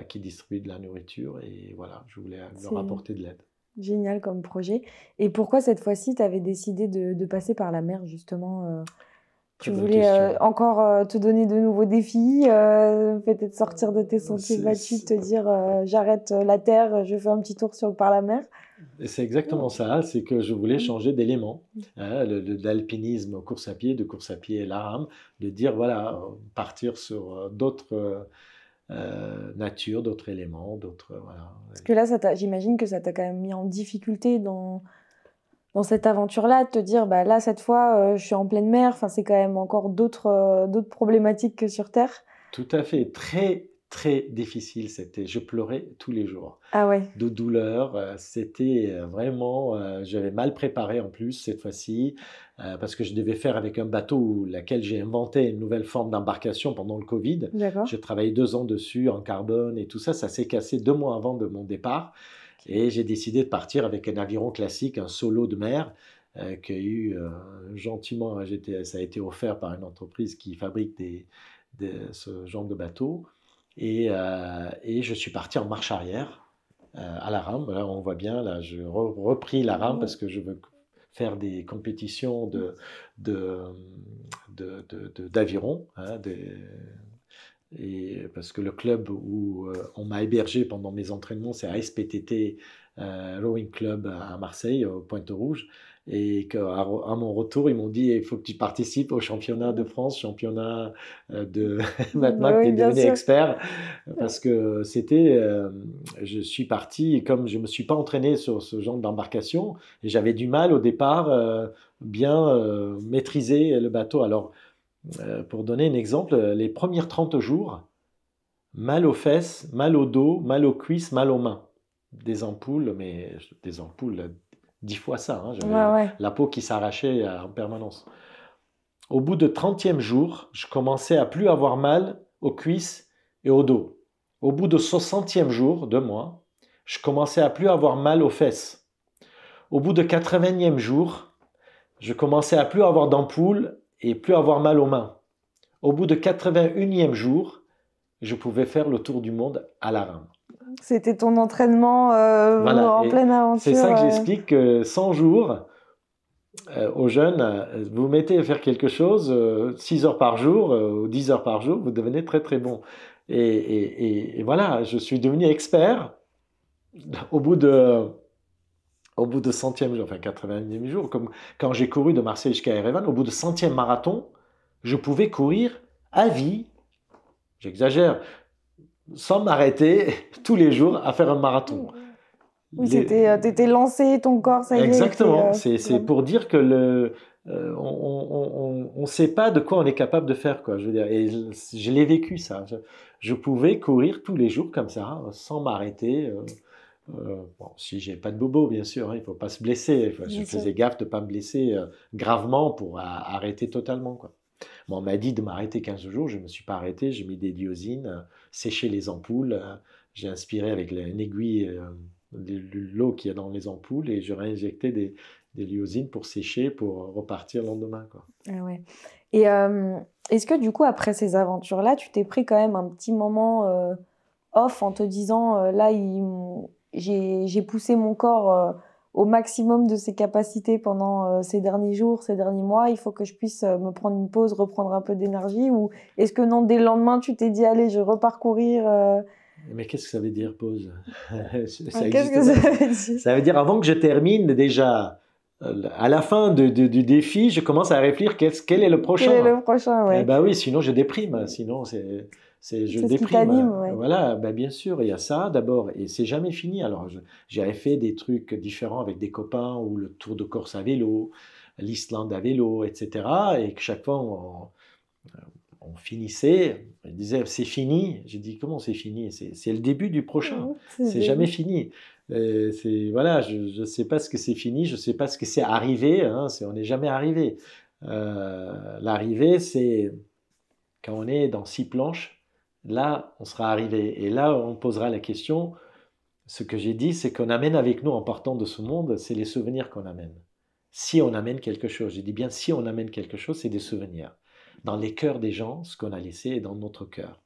qui distribue de la nourriture. Et voilà, je voulais leur apporter de l'aide. Génial comme projet. Et pourquoi cette fois-ci, tu avais décidé de passer par la mer, justement tu voulais encore te donner de nouveaux défis, peut-être sortir de tes sentiers battus, te dire j'arrête la terre, je fais un petit tour par la mer. C'est exactement ça, c'est que je voulais changer d'élément, d'alpinisme course à pied, de course à pied la rame, de dire voilà, partir sur d'autres natures, d'autres éléments, d'autres... Voilà. Parce que là, j'imagine que ça t'a quand même mis en difficulté dans cette aventure-là, de te dire, bah là, cette fois, je suis en pleine mer, enfin, c'est quand même encore d'autres problématiques que sur Terre. Tout à fait, très, très difficile, c'était, je pleurais tous les jours. Ah ouais. De douleur, c'était vraiment, j'avais mal préparé en plus cette fois-ci, parce que je devais faire avec un bateau laquelle j'ai inventé une nouvelle forme d'embarcation pendant le Covid. D'accord. J'ai travaillé 2 ans dessus, en carbone et tout ça, ça s'est cassé 2 mois avant de mon départ. Et j'ai décidé de partir avec un aviron classique, un solo de mer, qui a eu gentiment, ça a été offert par une entreprise qui fabrique ce genre de bateau. Et je suis parti en marche arrière à la rame. Là, on voit bien, là, je repris la rame parce que je veux faire des compétitions d'aviron. Et parce que le club où on m'a hébergé pendant mes entraînements, c'est ASPTT Rowing Club à Marseille, au Pointe-Rouge. Et qu'à mon retour, ils m'ont dit il faut que tu participes au championnat de France, championnat de maintenant que tu es devenu expert. Parce que je suis parti, et comme je ne me suis pas entraîné sur ce genre d'embarcation, et j'avais du mal au départ bien maîtriser le bateau. Alors, pour donner un exemple, les premiers 30 jours, mal aux fesses, mal au dos, mal aux cuisses, mal aux mains. Des ampoules, mais des ampoules 10 fois ça. Hein. J'avais la peau qui s'arrachait en permanence. Au bout de 30e jour, je commençais à plus avoir mal aux cuisses et au dos. Au bout de 60e jour, 2 mois, je commençais à plus avoir mal aux fesses. Au bout de 80e jour, je commençais à plus avoir d'ampoules et plus avoir mal aux mains. Au bout de 81e jour, je pouvais faire le tour du monde à la rame. C'était ton entraînement en pleine aventure. C'est ça que j'explique, 100 jours aux jeunes, vous mettez à faire quelque chose 6 heures par jour ou 10 heures par jour, vous devenez très très bon. Et voilà, je suis devenu expert au bout de 100e jour, enfin 80e jour, comme quand j'ai couru de Marseille jusqu'à Erevan, au bout de 100e marathon, je pouvais courir à vie, j'exagère, sans m'arrêter tous les jours à faire un marathon. Oui, t'étais lancé, ton corps, ça y est. Exactement, c'est pour dire que on ne sait pas de quoi on est capable de faire, quoi. Je veux dire, et je l'ai vécu ça. Je pouvais courir tous les jours comme ça, sans m'arrêter. Bon, si j'ai pas de bobo, bien sûr, hein, il faut pas se blesser. Je faisais gaffe de pas me blesser gravement pour arrêter totalement, quoi. Bon, on m'a dit de m'arrêter 15 jours, je me suis pas arrêté, j'ai mis des diosines, séché les ampoules, j'ai inspiré avec une aiguille de l'eau qu'il y a dans les ampoules et je réinjectais des lyosines pour sécher, pour repartir le lendemain, quoi. Ah ouais. Et est-ce que du coup, après ces aventures-là, tu t'es pris quand même un petit moment off en te disant là, j'ai poussé mon corps au maximum de ses capacités pendant ces derniers jours, ces derniers mois, il faut que je puisse me prendre une pause, reprendre un peu d'énergie, ou est-ce que non, dès le lendemain, tu t'es dit allez, je repars courir Mais qu'est-ce que ça veut dire pause? Qu'est-ce que ça veut dire? Ça veut dire avant que je termine déjà, à la fin du défi, je commence à réfléchir quel est le prochain. Quel est le prochain, ouais. Eh ben oui, sinon je déprime. Sinon je déprime. Ce qui t'anime, ouais. Voilà, ben bien sûr, il y a ça d'abord, et c'est jamais fini. Alors j'avais fait des trucs différents avec des copains, ou le Tour de Corse à vélo, l'Islande à vélo, etc. Et que chaque fois on finissait, il disait c'est fini. J'ai dit comment c'est fini? C'est le début du prochain. C'est jamais fini. Voilà, je ne sais pas ce que c'est fini, je ne sais pas ce que c'est arrivé, hein, on n'est jamais arrivé. L'arrivée, c'est quand on est dans 6 planches, là, on sera arrivé. Et là, on posera la question. Ce que j'ai dit, c'est qu'on amène avec nous en partant de ce monde, c'est les souvenirs qu'on amène. Si on amène quelque chose, j'ai dit bien si on amène quelque chose, c'est des souvenirs. Dans les cœurs des gens, ce qu'on a laissé est dans notre cœur.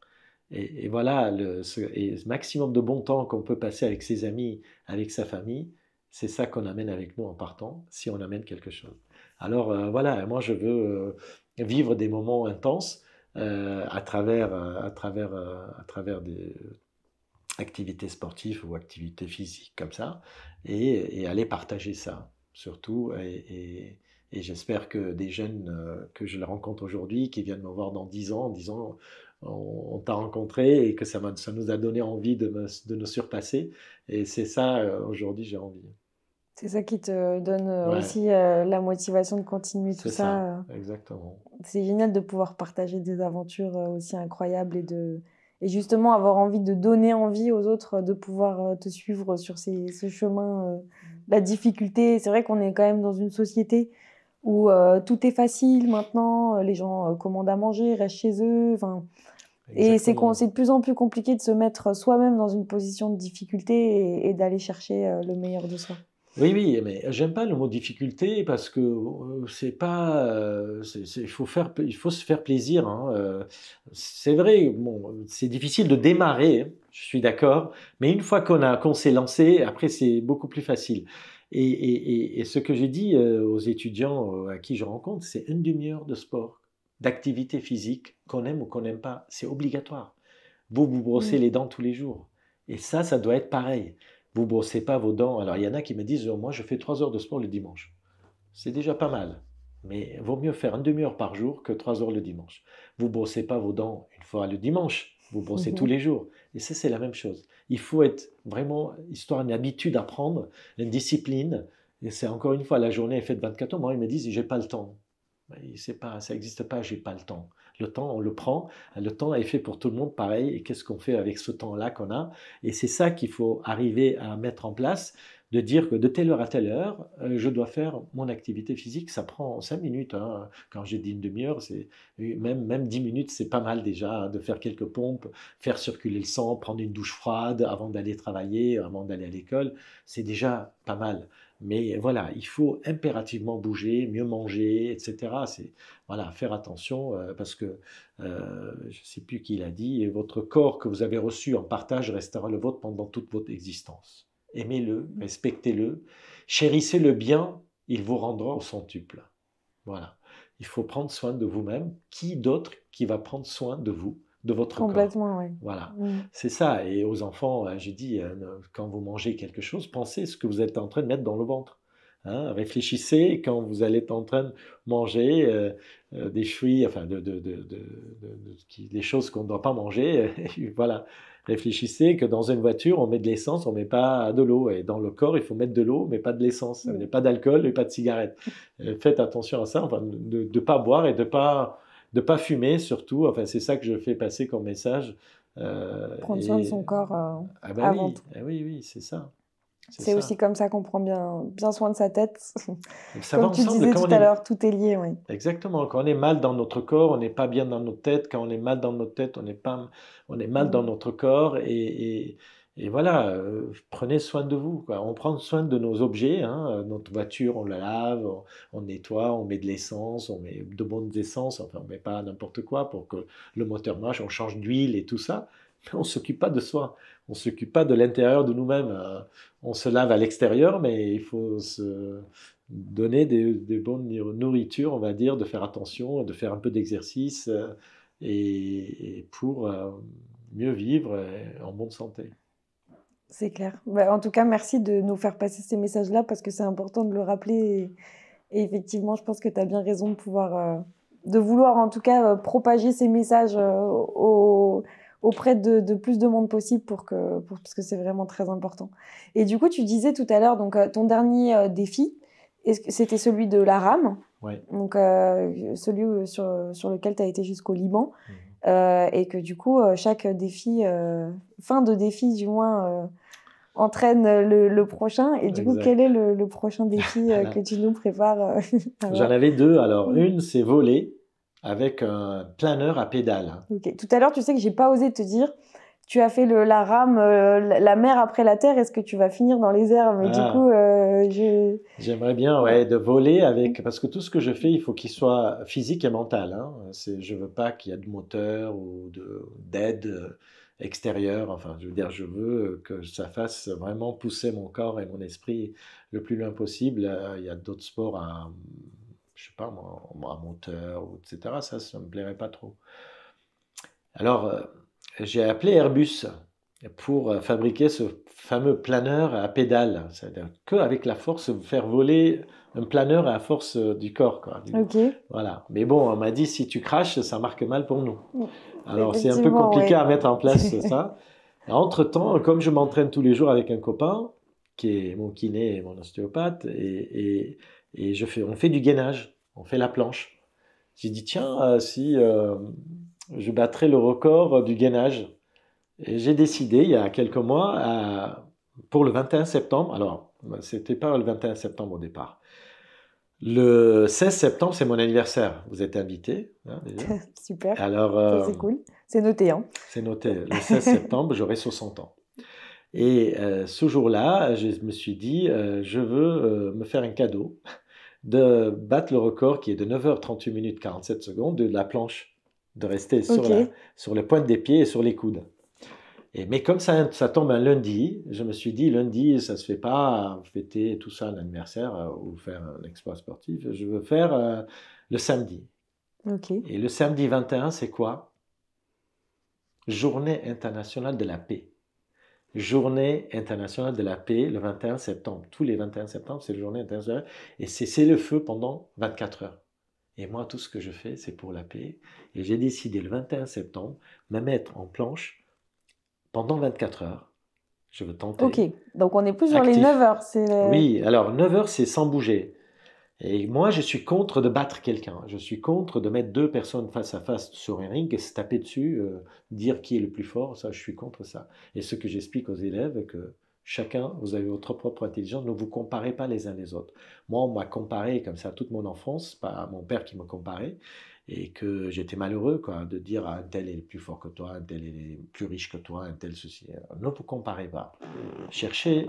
Et voilà, ce maximum de bon temps qu'on peut passer avec ses amis, avec sa famille, c'est ça qu'on amène avec nous en partant, si on amène quelque chose. Alors voilà, moi je veux vivre des moments intenses à travers des activités sportives ou activités physiques comme ça, et aller partager ça, surtout. Et j'espère que des jeunes que je rencontre aujourd'hui, qui viennent me voir dans 10 ans, en disant on t'a rencontré et que ça nous a donné envie de nous surpasser. Et c'est ça, aujourd'hui, j'ai envie. C'est ça qui te donne Ouais, aussi la motivation de continuer tout c'est ça, ça. exactement. C'est génial de pouvoir partager des aventures aussi incroyables et justement avoir envie de donner envie aux autres de pouvoir te suivre sur ce chemin. La difficulté, c'est vrai qu'on est quand même dans une société où tout est facile maintenant, les gens commandent à manger, restent chez eux, enfin, et c'est Exactement. de plus en plus compliqué de se mettre soi-même dans une position de difficulté et d'aller chercher le meilleur de soi. Oui, oui, mais j'aime pas le mot difficulté parce que c'est pas, il faut se faire plaisir, hein. C'est vrai, bon, c'est difficile de démarrer, hein, je suis d'accord, mais une fois qu'on s'est lancé, après c'est beaucoup plus facile. Et ce que j'ai dit aux étudiants à qui je rencontre, c'est une demi-heure de sport, d'activité physique, qu'on aime ou qu'on n'aime pas, c'est obligatoire. Vous brossez Mm. les dents tous les jours. Et ça doit être pareil. Vous brossez pas vos dents. Alors, il y en a qui me disent, moi, je fais 3 heures de sport le dimanche. C'est déjà pas mal. Mais vaut mieux faire une demi-heure par jour que 3 heures le dimanche. Vous brossez pas vos dents une fois le dimanche. Vous brossez tous les jours. Et ça, c'est la même chose. Il faut être vraiment, histoire une habitude à prendre, une discipline. Et c'est encore une fois, la journée est faite 24 heures. Moi, ils me disent, j'ai pas le temps. C'est pas, ça n'existe pas, j'ai pas le temps. Le temps, on le prend. Le temps est fait pour tout le monde pareil. Et qu'est-ce qu'on fait avec ce temps-là qu'on a? Et c'est ça qu'il faut arriver à mettre en place, de dire que de telle heure à telle heure, je dois faire mon activité physique. Ça prend 5 minutes, hein. Quand j'ai dit une demi-heure, même 10 minutes, c'est pas mal déjà, hein, de faire quelques pompes, faire circuler le sang, prendre une douche froide avant d'aller travailler, avant d'aller à l'école. C'est déjà pas mal. Mais voilà, il faut impérativement bouger, mieux manger, etc. Voilà, faire attention parce que je ne sais plus qui l'a dit, votre corps que vous avez reçu en partage restera le vôtre pendant toute votre existence. Aimez-le, respectez-le, chérissez-le bien, il vous rendra au centuple. Voilà. Il faut prendre soin de vous-même. Qui d'autre qui va prendre soin de vous, de votre corps? Complètement, oui. Voilà. Mm. C'est ça. Et aux enfants, j'ai dit, quand vous mangez quelque chose, pensez ce que vous êtes en train de mettre dans le ventre. Hein, réfléchissez quand vous allez être en train de manger des fruits, enfin des choses qu'on ne doit pas manger. Voilà. Réfléchissez que dans une voiture, on met de l'essence, on ne met pas de l'eau. Et dans le corps, il faut mettre de l'eau, mais pas de l'essence. Ça veut dire Mm. pas d'alcool et pas de cigarette. Faites attention à ça, enfin, de ne pas boire et de pas fumer surtout. Enfin, c'est ça que je fais passer comme message. Prendre soin de Et son corps ah bah avant oui, tout. ah oui, oui, c'est ça, c'est C'est aussi ça. comme ça qu'on prend bien soin de sa tête. Ça va Comme tu ensemble disais quand tout on à est l'heure, tout est lié, oui. exactement quand on est mal dans notre corps, on n'est pas bien dans notre tête. Quand on est mal dans notre tête, on est mal dans Mm. notre corps. Et voilà, prenez soin de vous, quoi. On prend soin de nos objets, hein. Notre voiture, on la lave, on nettoie, on met de l'essence, on met de bonnes essences. Enfin, on met pas n'importe quoi pour que le moteur marche. On change d'huile et tout ça. Mais on s'occupe pas de soi. On s'occupe pas de l'intérieur de nous-mêmes. On se lave à l'extérieur, mais il faut se donner des bonnes nourritures, on va dire, de faire attention, de faire un peu d'exercice et pour mieux vivre en bonne santé. C'est clair. Bah, en tout cas, merci de nous faire passer ces messages-là parce que c'est important de le rappeler. Et effectivement, je pense que tu as bien raison de de vouloir en tout cas propager ces messages auprès de plus de monde possible parce que c'est vraiment très important. Et du coup, tu disais tout à l'heure, donc ton dernier défi, c'était celui de la rame, Ouais. donc celui sur lequel tu as été jusqu'au Liban, Mhm. et que du coup, chaque défi, fin de défi du moins, entraîne le prochain. Et du coup, Exact. quel est le prochain défi Voilà. que tu nous prépares J'en avais deux. Alors, une, c'est voler avec un planeur à pédales. Ok. Tout à l'heure, tu sais que j'ai pas osé te dire, tu as fait la rame, la mer après la terre. Est-ce que tu vas finir dans les airs? Mais du coup, Ah, j'aimerais bien, ouais. ouais, de voler avec, parce que tout ce que je fais, il faut qu'il soit physique et mental, hein. Je veux pas qu'il y ait de moteur ou d'aide extérieure. Enfin, je veux dire, je veux que ça fasse vraiment pousser mon corps et mon esprit le plus loin possible. Il y a d'autres sports je sais pas moi, à moteur, etc. Ça me plairait pas trop. Alors, j'ai appelé Airbus pour fabriquer ce fameux planeur à pédales, c'est-à-dire qu'avec la force, faire voler un planeur à la force du corps, quoi. Ok. Voilà. Mais bon, on m'a dit, si tu craches, ça marque mal pour nous. Alors, c'est un peu Effectivement, compliqué ouais. à mettre en place, ça. Entre-temps, comme je m'entraîne tous les jours avec un copain, qui est mon kiné et mon ostéopathe, on fait du gainage, on fait la planche. J'ai dit, tiens, si je battrais le record du gainage. Et j'ai décidé, il y a quelques mois, pour le 21 septembre, alors, c'était pas le 21 septembre au départ. Le 16 septembre, c'est mon anniversaire. Vous êtes invité, hein, déjà. Super. Alors, Ça, c'est cool. C'est noté, hein. c'est noté, le 16 septembre, j'aurai 60 ans. Et ce jour-là, je me suis dit, je veux me faire un cadeau de battre le record qui est de 9h38 minutes 47 secondes de la planche, de rester Ok. sur le pointe des pieds et sur les coudes. Mais comme ça tombe un lundi, je me suis dit, lundi, ça se fait pas fêter tout ça, un anniversaire ou faire un exploit sportif. Je veux faire le samedi. Ok. Et le samedi 21, c'est quoi? Journée internationale de la paix. Journée internationale de la paix, le 21 septembre. Tous les 21 septembre, c'est la journée internationale. Et c'est le feu pendant 24 heures. Et moi, tout ce que je fais, c'est pour la paix. Et j'ai décidé le 21 septembre, me mettre en planche pendant 24 heures. Je veux Ok. tenter. Donc, on est plus sur les 9 Actif. heures. Oui, alors 9 heures, c'est sans bouger. Et moi, je suis contre de battre quelqu'un. Je suis contre de mettre deux personnes face à face sur un ring et se taper dessus, dire qui est le plus fort. Ça, je suis contre ça. Et ce que j'explique aux élèves, que chacun, vous avez votre propre intelligence, ne vous comparez pas les uns les autres. Moi, on m'a comparé comme ça toute mon enfance, pas mon père qui me comparait, et que j'étais malheureux, quoi, de dire un tel est plus fort que toi, un tel est plus riche que toi, un tel ceci. Ne vous comparez pas. Cherchez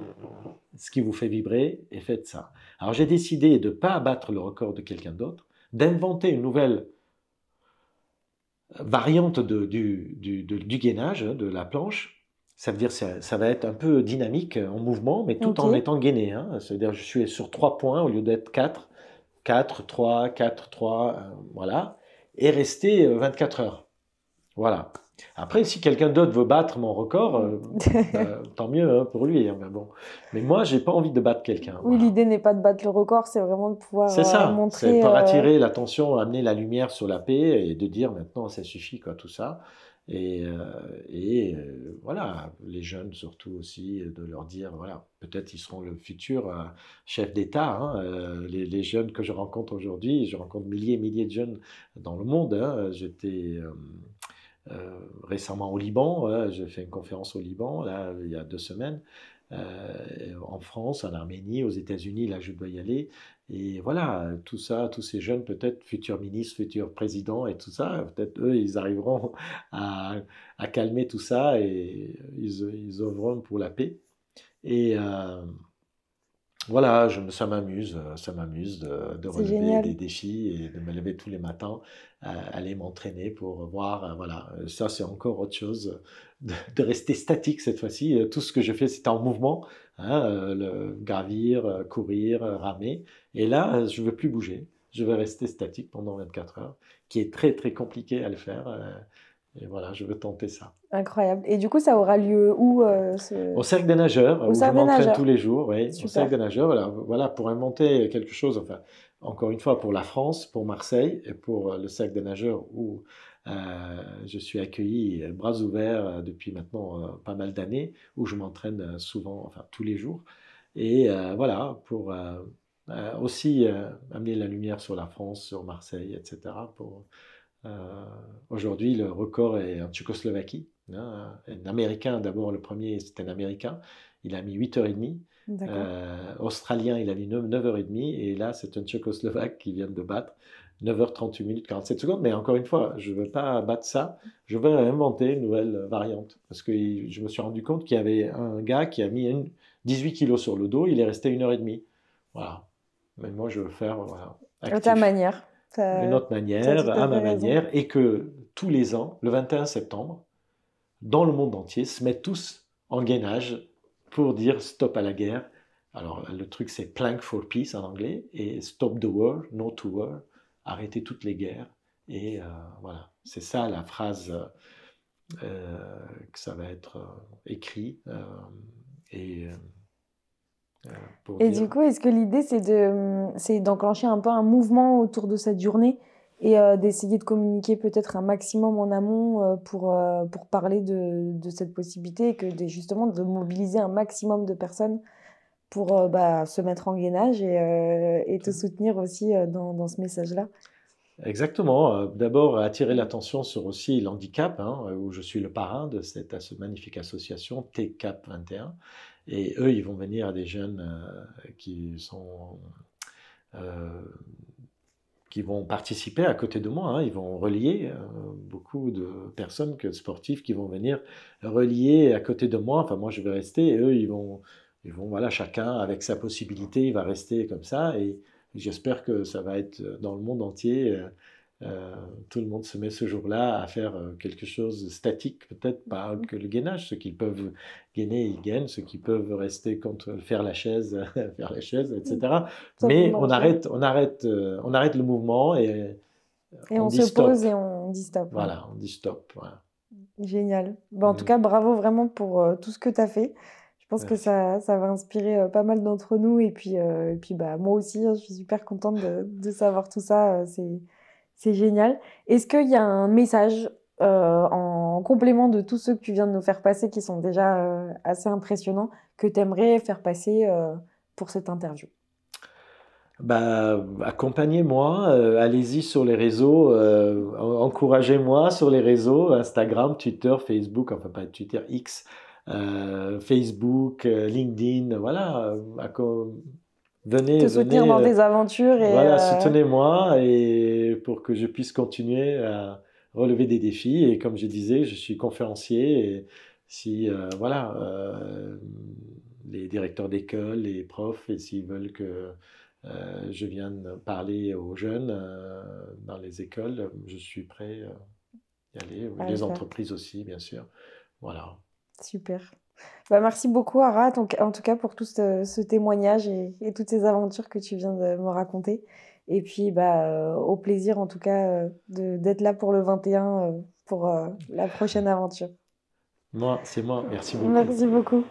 ce qui vous fait vibrer et faites ça. Alors j'ai décidé de ne pas abattre le record de quelqu'un d'autre, d'inventer une nouvelle variante du gainage, de la planche. Ça veut dire que ça va être un peu dynamique en mouvement, mais tout Ok. en étant gainé, hein. C'est-à-dire que je suis sur 3 points au lieu d'être 4, 4, 3, 4, 3, voilà, et rester 24 heures. Voilà. Après, si quelqu'un d'autre veut battre mon record, tant mieux hein, pour lui, hein, mais bon. Mais moi, j'ai pas envie de battre quelqu'un. Oui, Voilà. l'idée n'est pas de battre le record, c'est vraiment de C'est pouvoir ça. C'est montrer. pour attirer l'attention, amener la lumière sur la paix et de dire maintenant, ça suffit, quoi, tout ça. Voilà, les jeunes surtout aussi, de leur dire, voilà, peut-être ils seront le futur chef d'État, hein. Les jeunes que je rencontre aujourd'hui, je rencontre milliers et milliers de jeunes dans le monde, hein. J'étais récemment au Liban, j'ai fait une conférence au Liban, là, il y a 2 semaines, en France, en Arménie, aux États-Unis, là je dois y aller. Et voilà, tout ça, tous ces jeunes, peut-être futurs ministres, futurs présidents et tout ça, peut-être eux, ils arriveront à, à calmer tout ça et ils œuvreront pour la paix. Et voilà, ça m'amuse de C'est relever des génial. défis et de me lever tous les matins, aller m'entraîner pour voir, voilà, ça c'est encore autre chose, de rester statique cette fois-ci. Tout ce que je fais, c'est en mouvement, hein, gravir, courir, ramer. Et là, je veux plus bouger. Je veux rester statique pendant 24 heures, qui est très très compliqué à le faire. Et voilà, je veux tenter ça. Incroyable. Et du coup, ça aura lieu où Au cercle des nageurs, Au où je Cercle des m'entraîne tous Nageurs. les jours, oui, au cercle Super. des nageurs, voilà, pour inventer quelque chose, enfin, encore une fois, pour la France, pour Marseille, et pour le cercle des nageurs, où je suis accueilli bras ouverts depuis maintenant pas mal d'années, où je m'entraîne souvent, enfin, tous les jours. Et voilà, pour aussi amener la lumière sur la France, sur Marseille, etc. Aujourd'hui, le record est en Tchécoslovaquie. hein. Un Américain, d'abord, le premier, c'était un Américain. Il a mis 8h30. D'accord. Australien, il a mis 9h30. Et là, c'est un Tchécoslovaque qui vient de battre 9h38 minutes 47 secondes. Mais encore une fois, je ne veux pas battre ça. Je veux inventer une nouvelle variante. Parce que je me suis rendu compte qu'il y avait un gars qui a mis 18 kilos sur le dos. Il est resté 1h30. Voilà. Mais moi, je veux faire voilà, À ta actif. manière. Une autre T'as manière, tout à à fait ma raison. manière. Et que tous les ans, le 21 septembre, dans le monde entier, se mettent tous en gainage pour dire stop à la guerre. Alors, le truc, c'est Plank for Peace en anglais, et Stop the War, No to War, arrêter toutes les guerres. Et voilà, c'est ça la phrase que ça va être écrit. Et pour Et dire du coup, est-ce que l'idée, c'est d'enclencher un peu un mouvement autour de cette journée et d'essayer de communiquer peut-être un maximum en amont pour parler de cette possibilité et justement de mobiliser un maximum de personnes pour se mettre en gainage et te soutenir aussi dans ce message-là? exactement. D'abord, attirer l'attention sur aussi l'handicap, hein, où je suis le parrain de cette magnifique association TCAP 21. Et eux, ils vont venir à des jeunes euh, qui vont participer à côté de moi, hein. Ils vont relier beaucoup de personnes sportives qui vont venir relier à côté de moi. Enfin, moi, je vais rester et eux, ils vont voilà, chacun avec sa possibilité, il va rester comme ça. Et j'espère que ça va être dans le monde entier. Tout le monde se met ce jour-là à faire quelque chose de statique, peut-être pas que le gainage. Ceux qui peuvent gainer, ils gagnent. Ceux qui peuvent rester contre faire la chaise, faire la chaise, etc. Ça peut Mais marcher. on arrête le mouvement et Et on on dit se pose stop. et on dit stop. Ouais. Voilà, on dit stop. Voilà. Génial. En tout Mm. cas, bravo vraiment pour tout ce que tu as fait. Je pense que Merci. ça va inspirer pas mal d'entre nous. Et puis moi aussi, hein, je suis super contente de savoir tout ça. C'est génial. Est-ce qu'il y a un message en complément de tous ceux que tu viens de nous faire passer qui sont déjà assez impressionnants que tu aimerais faire passer pour cette interview? Bah, accompagnez-moi, allez-y sur les réseaux, encouragez-moi sur les réseaux, Instagram, Twitter, Facebook, enfin pas Twitter, X, Facebook, LinkedIn, voilà, Te venez, soutenir venez, dans tes aventures et voilà, soutenez-moi et pour que je puisse continuer à relever des défis. Et comme je disais, je suis conférencier et si, voilà, les directeurs d'école, les profs, et s'ils veulent que je vienne parler aux jeunes dans les écoles, je suis prêt à y aller. à le Les faire. entreprises aussi, bien sûr. Voilà. Super. Merci beaucoup, Ara, en tout cas, pour tout ce témoignage et toutes ces aventures que tu viens de me raconter. Et puis, au plaisir, en tout cas, d'être là pour le 21, pour la prochaine aventure. Moi, c'est moi. Merci beaucoup. Merci beaucoup.